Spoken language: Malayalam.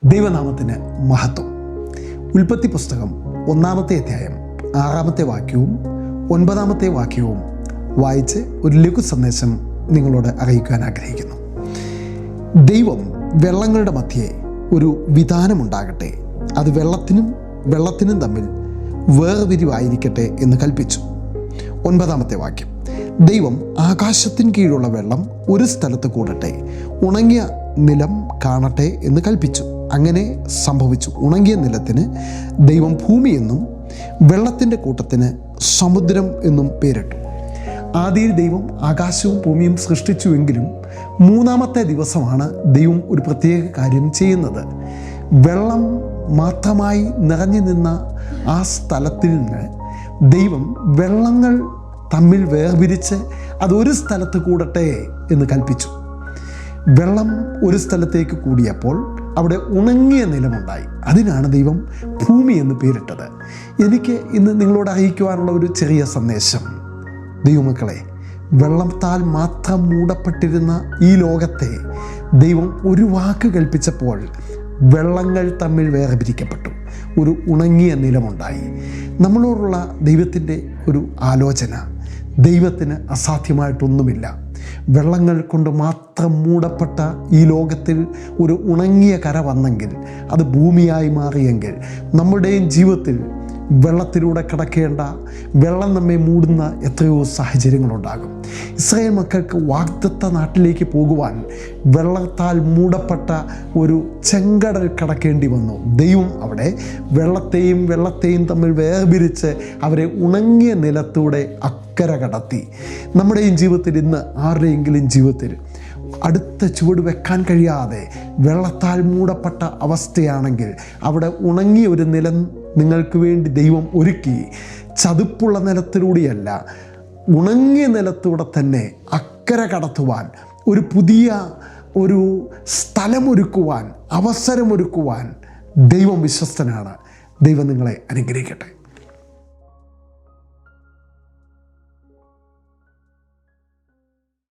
ദൈവനാമത്തിന് മഹത്വം. ഉൽപ്പത്തി പുസ്തകം 1-ാമത്തെ അധ്യായം 6-ാമത്തെ വാക്യവും 9-ാമത്തെ വാക്യവും വായിച്ച് ഒരു ലഘു സന്ദേശം നിങ്ങളോട് അറിയിക്കാൻ ആഗ്രഹിക്കുന്നു. ദൈവം വെള്ളങ്ങളുടെ മധ്യേ ഒരു വിധാനമുണ്ടാകട്ടെ, അത് വെള്ളത്തിനും തമ്മിൽ വേർതിരിവായിരിക്കട്ടെ എന്ന് കൽപ്പിച്ചു. 9-ാമത്തെ വാക്യം, ദൈവം ആകാശത്തിന് കീഴുള്ള വെള്ളം ഒരു സ്ഥലത്ത് കൂടട്ടെ, ഉണങ്ങിയ നിലം കാണട്ടെ എന്ന് കൽപ്പിച്ചു. അങ്ങനെ സംഭവിച്ചു. ഉണങ്ങിയ നിലത്തിന് ദൈവം ഭൂമി എന്നും വെള്ളത്തിൻ്റെ കൂട്ടത്തിന് സമുദ്രം എന്നും പേരിട്ടു. ആദിയിൽ ദൈവം ആകാശവും ഭൂമിയും സൃഷ്ടിച്ചുവെങ്കിലും 3-ാമത്തെ ദിവസമാണ് ദൈവം ഒരു പ്രത്യേക കാര്യം ചെയ്യുന്നത്. വെള്ളം മാത്രമായി നിറഞ്ഞു നിന്ന ആ സ്ഥലത്തിൽ നിന്ന് ദൈവം വെള്ളങ്ങൾ തമ്മിൽ വേർപിരിച്ച് അതൊരു സ്ഥലത്ത് കൂടട്ടെ എന്ന് കൽപ്പിച്ചു. വെള്ളം ഒരു സ്ഥലത്തേക്ക് കൂടിയപ്പോൾ അവിടെ ഉണങ്ങിയ നിലമുണ്ടായി. അതിനാണ് ദൈവം ഭൂമി എന്ന് പേരിട്ടത്. എനിക്ക് ഇന്ന് നിങ്ങളോട് അറിയിക്കുവാനുള്ള ഒരു ചെറിയ സന്ദേശം, ദൈവമക്കളെ, വെള്ളത്താൽ മാത്രം മൂടപ്പെട്ടിരുന്ന ഈ ലോകത്തെ ദൈവം ഒരു വാക്ക് കൽപ്പിച്ചപ്പോൾ വെള്ളങ്ങൾ തമ്മിൽ വേർപിരിക്കപ്പെട്ടു, ഒരു ഉണങ്ങിയ നിലമുണ്ടായി. നമ്മളോടുള്ള ദൈവത്തിൻ്റെ ഒരു ആലോചന, ദൈവത്തിന് അസാധ്യമായിട്ടൊന്നുമില്ല. വെള്ളങ്ങൾ കൊണ്ട് മാത്രം മൂടപ്പെട്ട ഈ ലോകത്തിൽ ഒരു ഉണങ്ങിയ കര വന്നെങ്കിൽ, അത് ഭൂമിയായി മാറിയെങ്കിൽ, നമ്മുടെയും ജീവിതത്തിൽ വെള്ളത്തിലൂടെ കടക്കേണ്ട, വെള്ളം നമ്മെ മൂടുന്ന എത്രയോ സാഹചര്യങ്ങളുണ്ടാകും. ഇസ്രായേൽ മക്കൾക്ക് വാഗ്ദത്ത നാട്ടിലേക്ക് പോകുവാൻ വെള്ളത്താൽ മൂടപ്പെട്ട ഒരു ചെങ്കടൽ കടക്കേണ്ടി വന്നു. ദൈവം അവിടെ വെള്ളത്തെയും തമ്മിൽ വേർപിരിച്ച് അവരെ ഉണങ്ങിയ നിലത്തൂടെ അക്കരെ കടത്തി. നമ്മുടെയും ജീവിതത്തിൽ ഇന്ന് ആരുടെയെങ്കിലും ജീവിതത്തിൽ അടുത്ത ചുവട് വെക്കാൻ കഴിയാതെ വെള്ളത്താൽ മൂടപ്പെട്ട അവസ്ഥയാണെങ്കിൽ, അവിടെ ഉണങ്ങിയ ഒരു നിലം നിങ്ങൾക്ക് വേണ്ടി ദൈവം ഒരുക്കി. ചതുപ്പുള്ള നിലത്തിലൂടെയല്ല, ഉണങ്ങിയ നിലത്തൂടെ തന്നെ അക്കരെ കടത്തുവാൻ, ഒരു പുതിയ ഒരു സ്ഥലമൊരുക്കുവാൻ, അവസരമൊരുക്കുവാൻ ദൈവം വിശ്വസ്തനാണ്. ദൈവം നിങ്ങളെ അനുഗ്രഹിക്കട്ടെ.